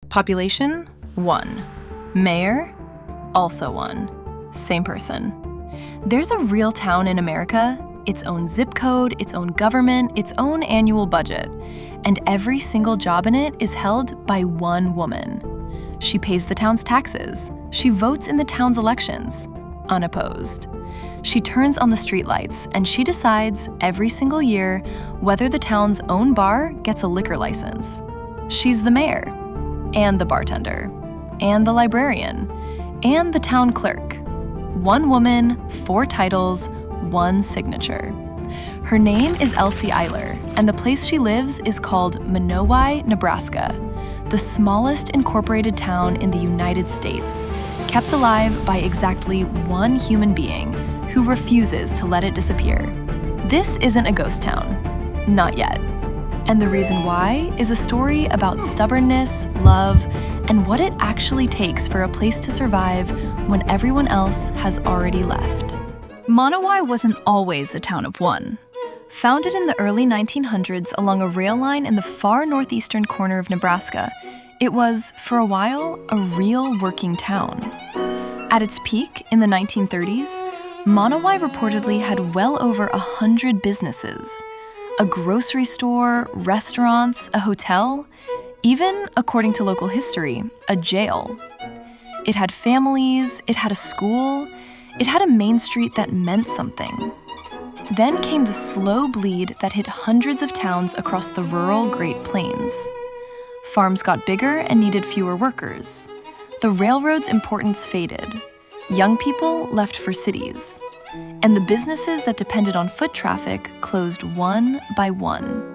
Population, 1. Mayor, also 1. Same person. There's a real town in America, its own zip code, its own government, its own annual budget, and every single job in it is held by one woman. She pays the town's taxes. She votes in the town's elections, unopposed. She turns on the streetlights, and she decides every single year whether the town's own bar gets a liquor license. She's the mayor, and the bartender, and the librarian, and the town clerk. One woman, 4 titles, 1 signature. Her name is Elsie, and the place she lives is called Monowi, Nebraska, the smallest incorporated town in the United States, kept alive by exactly one human being who refuses to let it disappear. This isn't a ghost town. Not yet. And the reason why is a story about stubbornness, love, and what it actually takes for a place to survive when everyone else has already left. Monowi wasn't always a town of one. Founded in the early 1900s along a rail line in the far northeastern corner of Nebraska, it was, for a while, a real working town. At its peak in the 1930s, Monowi reportedly had well over 100 businesses. A grocery store, restaurants, a hotel, even, according to local history, a jail. It had families, it had a school, it had a main street that meant something. Then came the slow bleed that hit hundreds of towns across the rural Great Plains. Farms got bigger and needed fewer workers. The railroad's importance faded. Young people left for cities. And the businesses that depended on foot traffic closed one by one.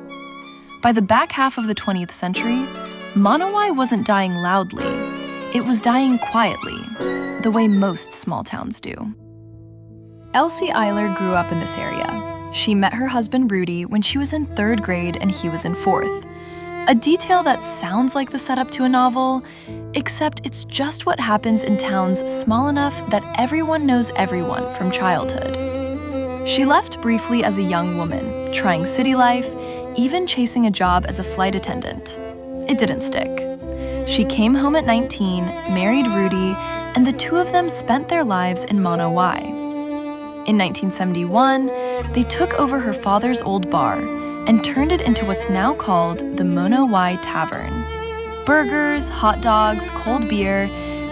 By the back half of the 20th century, Monowi wasn't dying loudly. It was dying quietly, the way most small towns do. Elsie grew up in this area. She met her husband Rudy when she was in 3rd grade and he was in 4th. A detail that sounds like the setup to a novel, except it's just what happens in towns small enough that everyone knows everyone from childhood. She left briefly as a young woman, trying city life, even chasing a job as a flight attendant. It didn't stick. She came home at 19, married Rudy, and the two of them spent their lives in Monowi. In 1971, they took over her father's old bar and turned it into what's now called the Monowi Tavern. Burgers, hot dogs, cold beer,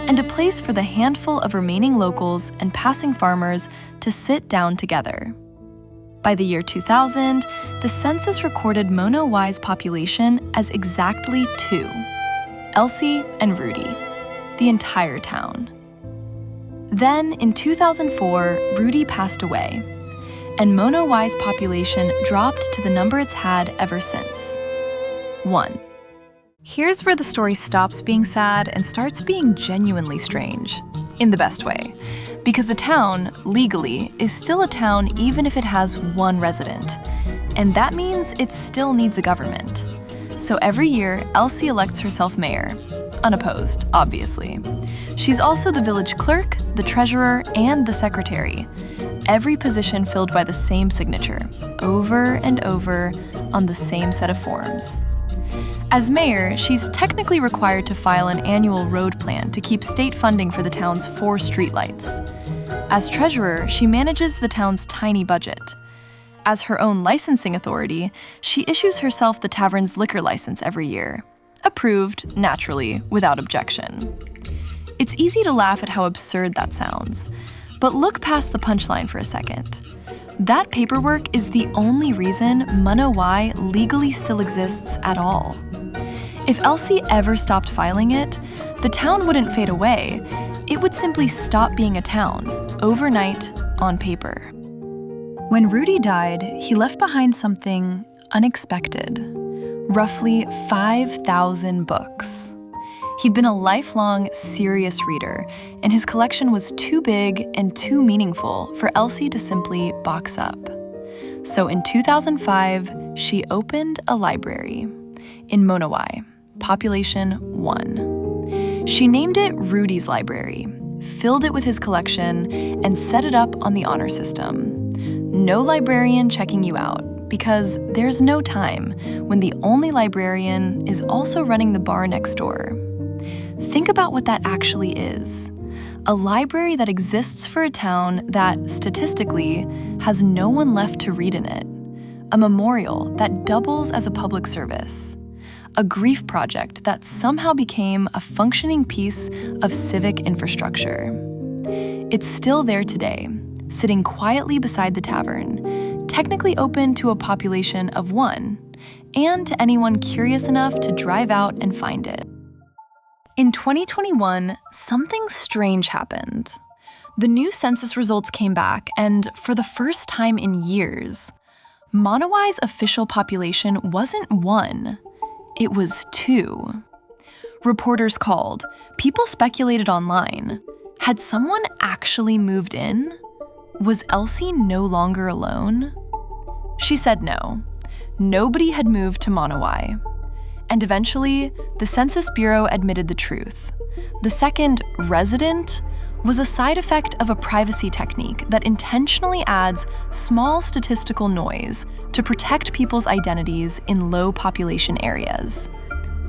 and a place for the handful of remaining locals and passing farmers to sit down together. By the year 2000, the census recorded Monowi's population as exactly 2, Elsie and Rudy, the entire town. Then, in 2004, Rudy passed away, and Monowi's population dropped to the number it's had ever since, 1. Here's where the story stops being sad and starts being genuinely strange, in the best way, because a town, legally, is still a town even if it has 1 resident, and that means it still needs a government. So every year, Elsie elects herself mayor, unopposed, obviously. She's also the village clerk, the treasurer, and the secretary. Every position filled by the same signature, over and over on the same set of forms. As mayor, she's technically required to file an annual road plan to keep state funding for the town's 4 streetlights. As treasurer, she manages the town's tiny budget. As her own licensing authority, she issues herself the tavern's liquor license every year. Approved, naturally, without objection. It's easy to laugh at how absurd that sounds, but look past the punchline for a second. That paperwork is the only reason Monowi legally still exists at all. If Elsie ever stopped filing it, the town wouldn't fade away. It would simply stop being a town, overnight, on paper. When Rudy died, he left behind something unexpected. Roughly 5,000 books. He'd been a lifelong, serious reader, and his collection was too big and too meaningful for Elsie to simply box up. So in 2005, she opened a library in Monowi, population 1. She named it Rudy's Library, filled it with his collection, and set it up on the honor system. No librarian checking you out, because there's no time when the only librarian is also running the bar next door. Think about what that actually is. A library that exists for a town that, statistically, has no one left to read in it. A memorial that doubles as a public service. A grief project that somehow became a functioning piece of civic infrastructure. It's still there today, sitting quietly beside the tavern, technically open to a population of 1, and to anyone curious enough to drive out and find it. In 2021, something strange happened. The new census results came back, and for the first time in years, Monowi's official population wasn't 1, it was 2. Reporters called, people speculated online. Had someone actually moved in? Was Elsie no longer alone? She said no. Nobody had moved to Monowi. And eventually, the Census Bureau admitted the truth. The second resident was a side effect of a privacy technique that intentionally adds small statistical noise to protect people's identities in low population areas.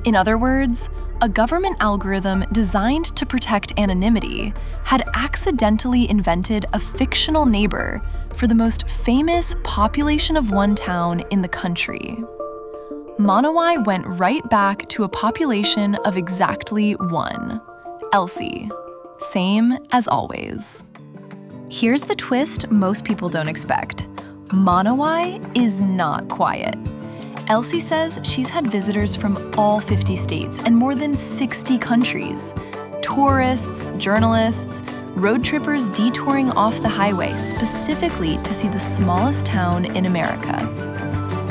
In other words, a government algorithm designed to protect anonymity had accidentally invented a fictional neighbor for the most famous population of 1 town in the country. Monowi went right back to a population of exactly 1, Elsie. Same as always. Here's the twist most people don't expect. Monowi is not quiet. Elsie says she's had visitors from all 50 states and more than 60 countries. Tourists, journalists, road trippers detouring off the highway specifically to see the smallest town in America.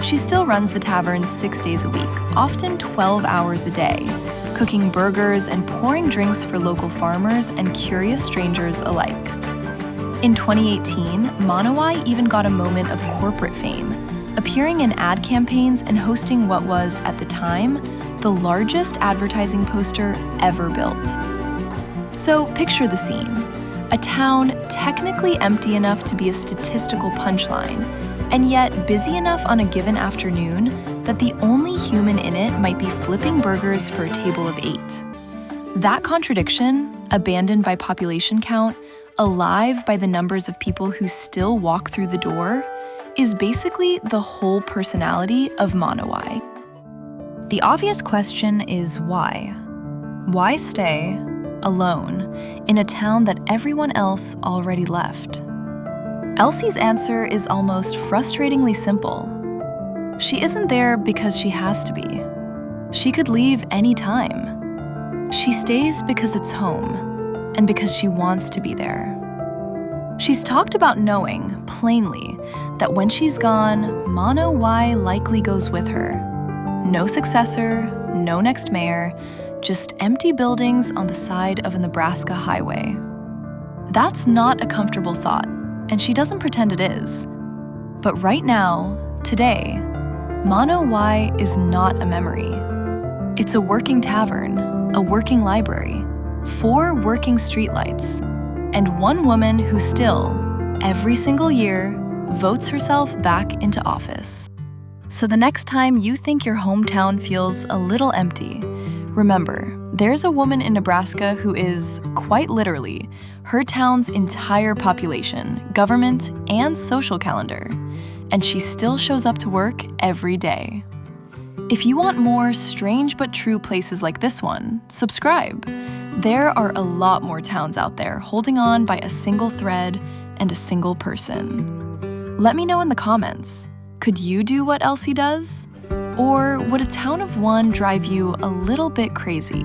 She still runs the tavern 6 days a week, often 12 hours a day, cooking burgers and pouring drinks for local farmers and curious strangers alike. In 2018, Monowi even got a moment of corporate fame, appearing in ad campaigns and hosting what was, at the time, the largest advertising poster ever built. So picture the scene. A town technically empty enough to be a statistical punchline, and yet busy enough on a given afternoon that the only human in it might be flipping burgers for a table of 8. That contradiction, abandoned by population count, alive by the numbers of people who still walk through the door, is basically the whole personality of Monowi. The obvious question is why? Why stay alone in a town that everyone else already left? Elsie's answer is almost frustratingly simple. She isn't there because she has to be. She could leave any time. She stays because it's home, and because she wants to be there. She's talked about knowing, plainly, that when she's gone, Monowi likely goes with her. No successor, no next mayor, just empty buildings on the side of a Nebraska highway. That's not a comfortable thought, and she doesn't pretend it is. But right now, today, Monowi is not a memory. It's a working tavern, a working library, 4 working streetlights, and 1 woman who still, every single year, votes herself back into office. So the next time you think your hometown feels a little empty, remember, there's a woman in Nebraska who is, quite literally, her town's entire population, government, and social calendar, and she still shows up to work every day. If you want more strange but true places like this one, subscribe. There are a lot more towns out there holding on by a single thread and a single person. Let me know in the comments, could you do what Elsie does? Or would a town of 1 drive you a little bit crazy?